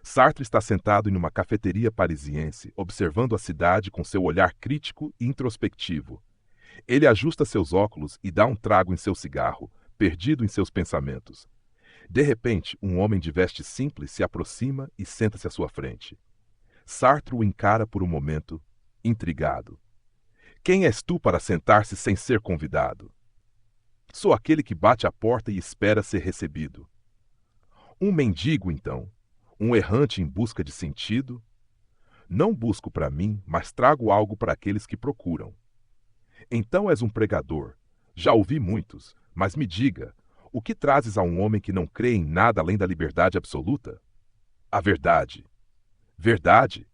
Sartre está sentado em uma cafeteria parisiense, observando a cidade com seu olhar crítico e introspectivo. Ele ajusta seus óculos e dá um trago em seu cigarro, perdido em seus pensamentos. De repente, um homem de veste simples se aproxima e senta-se à sua frente. Sartre o encara por um momento, intrigado. Quem és tu para sentar-se sem ser convidado? Sou aquele que bate à porta e espera ser recebido. Um mendigo, então, um errante em busca de sentido? Não busco para mim, mas trago algo para aqueles que procuram. Então és um pregador. Já ouvi muitos, mas me diga, o que trazes a um homem que não crê em nada além da liberdade absoluta? A verdade. Verdade?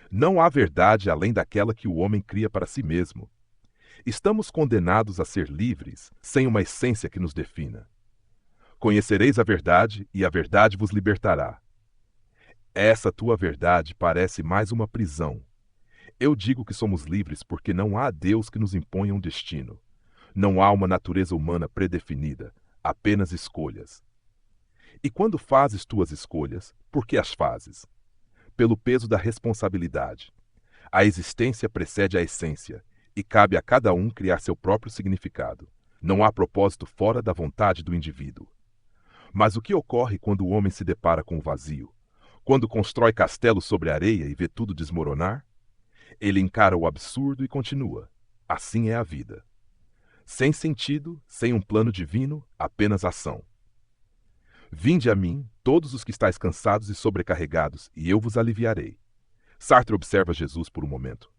Não há verdade além daquela que o homem cria para si mesmo. Estamos condenados a ser livres, sem uma essência que nos defina. Conhecereis a verdade, e a verdade vos libertará. Essa tua verdade parece mais uma prisão. Eu digo que somos livres porque não há Deus que nos imponha um destino. Não há uma natureza humana predefinida, apenas escolhas. E quando fazes tuas escolhas, por que as fazes? Pelo peso da responsabilidade. A existência precede a essência, e cabe a cada um criar seu próprio significado. Não há propósito fora da vontade do indivíduo. Mas o que ocorre quando o homem se depara com o vazio? Quando constrói castelos sobre a areia e vê tudo desmoronar? Ele encara o absurdo e continua. Assim é a vida. Sem sentido, sem um plano divino, apenas ação. Vinde a mim, todos os que estáis cansados e sobrecarregados, e eu vos aliviarei. Sartre observa Jesus por um momento.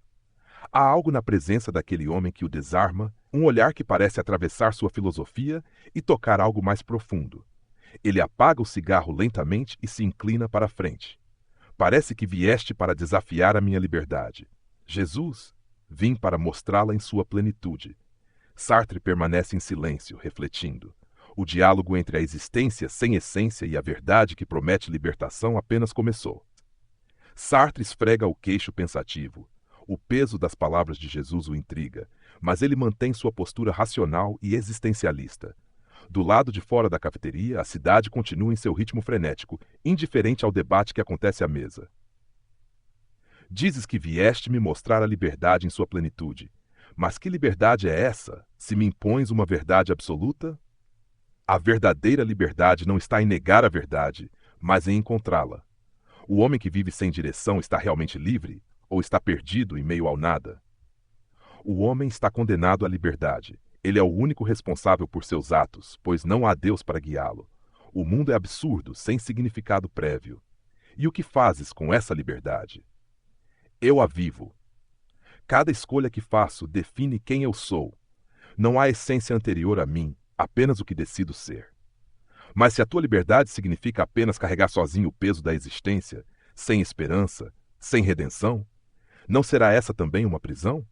Há algo na presença daquele homem que o desarma, um olhar que parece atravessar sua filosofia e tocar algo mais profundo. Ele apaga o cigarro lentamente e se inclina para a frente. Parece que vieste para desafiar a minha liberdade. Jesus, vim para mostrá-la em sua plenitude. Sartre permanece em silêncio, refletindo. O diálogo entre a existência sem essência e a verdade que promete libertação apenas começou. Sartre esfrega o queixo pensativo. O peso das palavras de Jesus o intriga, mas ele mantém sua postura racional e existencialista. Do lado de fora da cafeteria, a cidade continua em seu ritmo frenético, indiferente ao debate que acontece à mesa. Dizes que vieste me mostrar a liberdade em sua plenitude. Mas que liberdade é essa, se me impões uma verdade absoluta? A verdadeira liberdade não está em negar a verdade, mas em encontrá-la. O homem que vive sem direção está realmente livre, ou está perdido em meio ao nada? O homem está condenado à liberdade. Ele é o único responsável por seus atos, pois não há Deus para guiá-lo. O mundo é absurdo, sem significado prévio. E o que fazes com essa liberdade? Eu a vivo. Cada escolha que faço define quem eu sou. Não há essência anterior a mim, apenas o que decido ser. Mas se a tua liberdade significa apenas carregar sozinho o peso da existência, sem esperança, sem redenção, não será essa também uma prisão?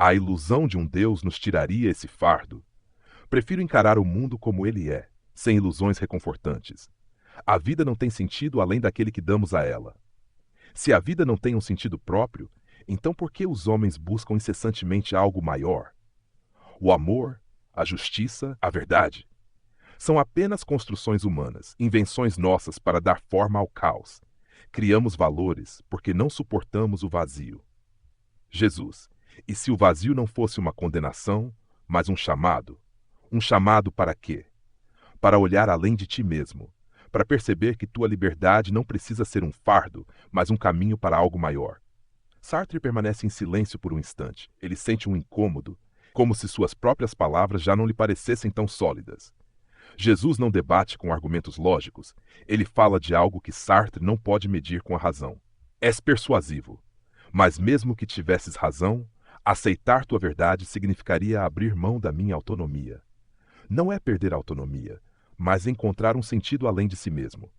A ilusão de um Deus nos tiraria esse fardo. Prefiro encarar o mundo como ele é, sem ilusões reconfortantes. A vida não tem sentido além daquele que damos a ela. Se a vida não tem um sentido próprio, então por que os homens buscam incessantemente algo maior? O amor, a justiça, a verdade. São apenas construções humanas, invenções nossas para dar forma ao caos. Criamos valores porque não suportamos o vazio. Jesus, e se o vazio não fosse uma condenação, mas um chamado? Um chamado para quê? Para olhar além de ti mesmo, para perceber que tua liberdade não precisa ser um fardo, mas um caminho para algo maior. Sartre permanece em silêncio por um instante. Ele sente um incômodo, como se suas próprias palavras já não lhe parecessem tão sólidas. Jesus não debate com argumentos lógicos. Ele fala de algo que Sartre não pode medir com a razão. És persuasivo. Mas mesmo que tivesses razão, aceitar tua verdade significaria abrir mão da minha autonomia. Não é perder a autonomia, mas encontrar um sentido além de si mesmo.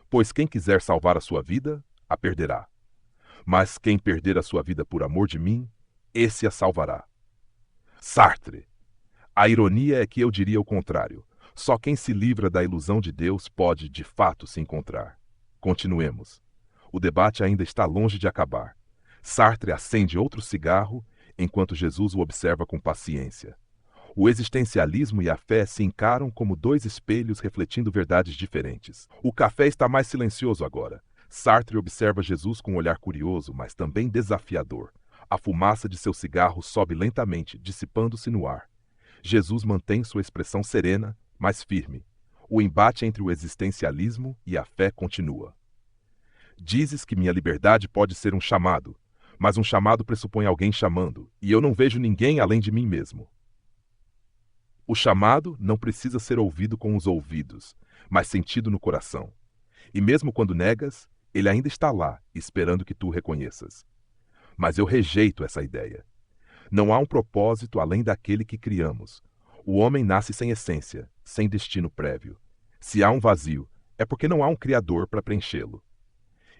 Pois quem quiser salvar a sua vida, a perderá. Mas quem perder a sua vida por amor de mim, esse a salvará. Sartre! A ironia é que eu diria o contrário. Só quem se livra da ilusão de Deus pode, de fato, se encontrar. Continuemos. O debate ainda está longe de acabar. Sartre acende outro cigarro, enquanto Jesus o observa com paciência. O existencialismo e a fé se encaram como dois espelhos refletindo verdades diferentes. O café está mais silencioso agora. Sartre observa Jesus com um olhar curioso, mas também desafiador. A fumaça de seu cigarro sobe lentamente, dissipando-se no ar. Jesus mantém sua expressão serena, mas firme. O embate entre o existencialismo e a fé continua. Dizes que minha liberdade pode ser um chamado, mas um chamado pressupõe alguém chamando, e eu não vejo ninguém além de mim mesmo. O chamado não precisa ser ouvido com os ouvidos, mas sentido no coração. E mesmo quando negas, ele ainda está lá, esperando que tu o reconheças. Mas eu rejeito essa ideia. Não há um propósito além daquele que criamos. O homem nasce sem essência, sem destino prévio. Se há um vazio, é porque não há um criador para preenchê-lo.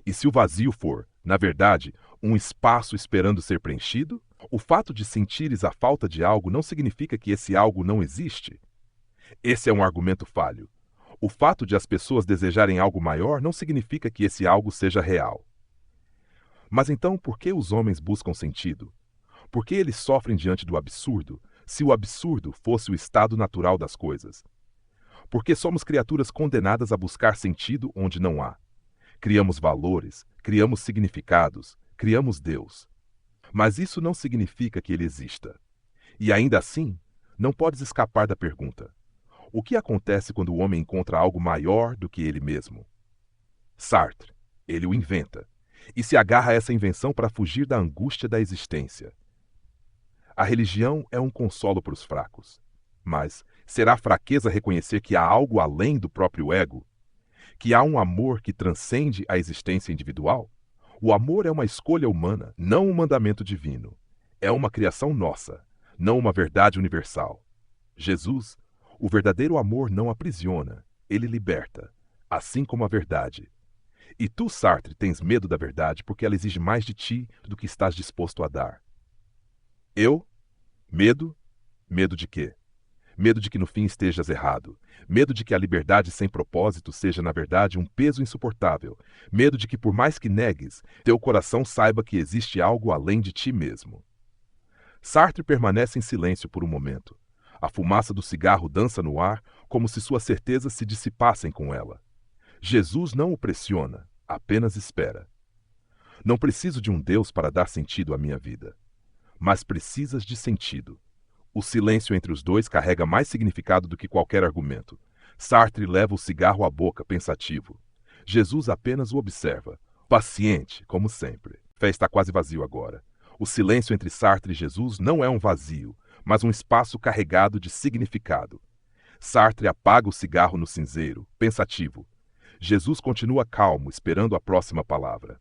E se o vazio for, na verdade, um espaço esperando ser preenchido, o fato de sentires a falta de algo não significa que esse algo não existe. Esse é um argumento falho. O fato de as pessoas desejarem algo maior não significa que esse algo seja real. Mas então, por que os homens buscam sentido? Por que eles sofrem diante do absurdo, se o absurdo fosse o estado natural das coisas? Porque somos criaturas condenadas a buscar sentido onde não há. Criamos valores, criamos significados, criamos Deus. Mas isso não significa que ele exista. E ainda assim, não podes escapar da pergunta: o que acontece quando o homem encontra algo maior do que ele mesmo? Sartre, ele o inventa, e se agarra a essa invenção para fugir da angústia da existência. A religião é um consolo para os fracos. Mas será fraqueza reconhecer que há algo além do próprio ego? Que há um amor que transcende a existência individual? O amor é uma escolha humana, não um mandamento divino. É uma criação nossa, não uma verdade universal. Jesus, o verdadeiro amor não aprisiona, ele liberta, assim como a verdade. E tu, Sartre, tens medo da verdade porque ela exige mais de ti do que estás disposto a dar. Eu? Medo? Medo de quê? Medo de que no fim estejas errado. Medo de que a liberdade sem propósito seja, na verdade, um peso insuportável. Medo de que, por mais que negues, teu coração saiba que existe algo além de ti mesmo. Sartre permanece em silêncio por um momento. A fumaça do cigarro dança no ar, como se suas certezas se dissipassem com ela. Jesus não o pressiona, apenas espera. Não preciso de um Deus para dar sentido à minha vida. Mas precisas de sentido. O silêncio entre os dois carrega mais significado do que qualquer argumento. Sartre leva o cigarro à boca, pensativo. Jesus apenas o observa, paciente, como sempre. Fé está quase vazio agora. O silêncio entre Sartre e Jesus não é um vazio, mas um espaço carregado de significado. Sartre apaga o cigarro no cinzeiro, pensativo. Jesus continua calmo, esperando a próxima palavra.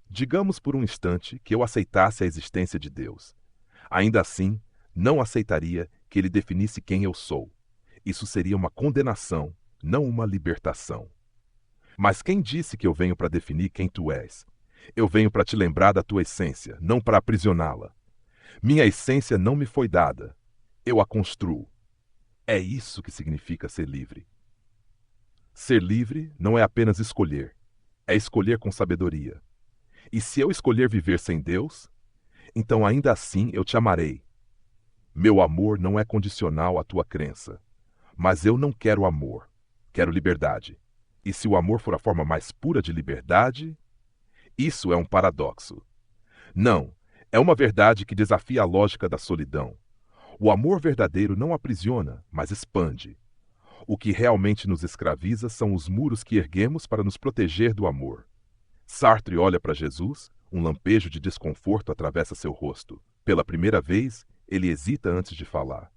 Digamos por um instante que eu aceitasse a existência de Deus. Ainda assim, não aceitaria que ele definisse quem eu sou. Isso seria uma condenação, não uma libertação. Mas quem disse que eu venho para definir quem tu és? Eu venho para te lembrar da tua essência, não para aprisioná-la. Minha essência não me foi dada. Eu a construo. É isso que significa ser livre. Ser livre não é apenas escolher. É escolher com sabedoria. E se eu escolher viver sem Deus, então ainda assim eu te amarei. Meu amor não é condicional à tua crença. Mas eu não quero amor. Quero liberdade. E se o amor for a forma mais pura de liberdade, isso é um paradoxo. Não, é uma verdade que desafia a lógica da solidão. O amor verdadeiro não aprisiona, mas expande. O que realmente nos escraviza são os muros que erguemos para nos proteger do amor. Sartre olha para Jesus, um lampejo de desconforto atravessa seu rosto. Pela primeira vez, ele hesita antes de falar.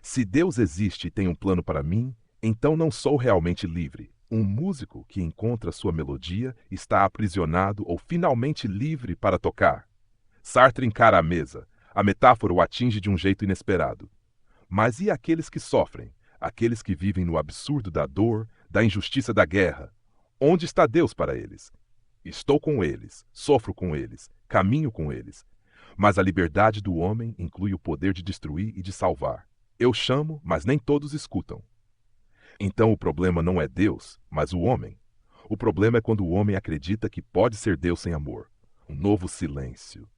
Se Deus existe e tem um plano para mim, então não sou realmente livre. Um músico que encontra sua melodia está aprisionado ou finalmente livre para tocar. Sartre encara a mesa. A metáfora o atinge de um jeito inesperado. Mas e aqueles que sofrem? Aqueles que vivem no absurdo da dor, da injustiça da guerra? Onde está Deus para eles? Estou com eles, sofro com eles, caminho com eles. Mas a liberdade do homem inclui o poder de destruir e de salvar. Eu chamo, mas nem todos escutam. Então o problema não é Deus, mas o homem. O problema é quando o homem acredita que pode ser Deus sem amor. Um novo silêncio.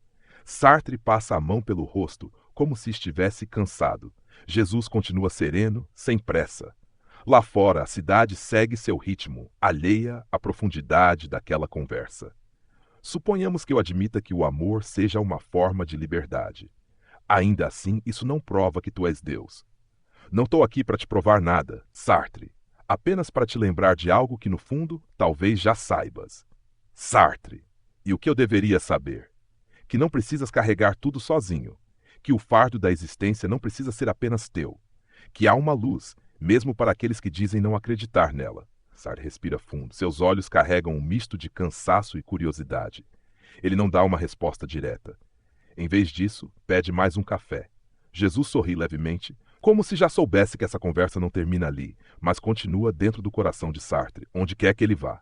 Sartre passa a mão pelo rosto, como se estivesse cansado. Jesus continua sereno, sem pressa. Lá fora, a cidade segue seu ritmo, alheia à profundidade daquela conversa. Suponhamos que eu admita que o amor seja uma forma de liberdade. Ainda assim, isso não prova que tu és Deus. Não estou aqui para te provar nada, Sartre. Apenas para te lembrar de algo que, no fundo, talvez já saibas. Sartre. E o que eu deveria saber? Que não precisas carregar tudo sozinho. Que o fardo da existência não precisa ser apenas teu. Que há uma luz, mesmo para aqueles que dizem não acreditar nela. Sartre respira fundo. Seus olhos carregam um misto de cansaço e curiosidade. Ele não dá uma resposta direta. Em vez disso, pede mais um café. Jesus sorri levemente, como se já soubesse que essa conversa não termina ali, mas continua dentro do coração de Sartre, onde quer que ele vá.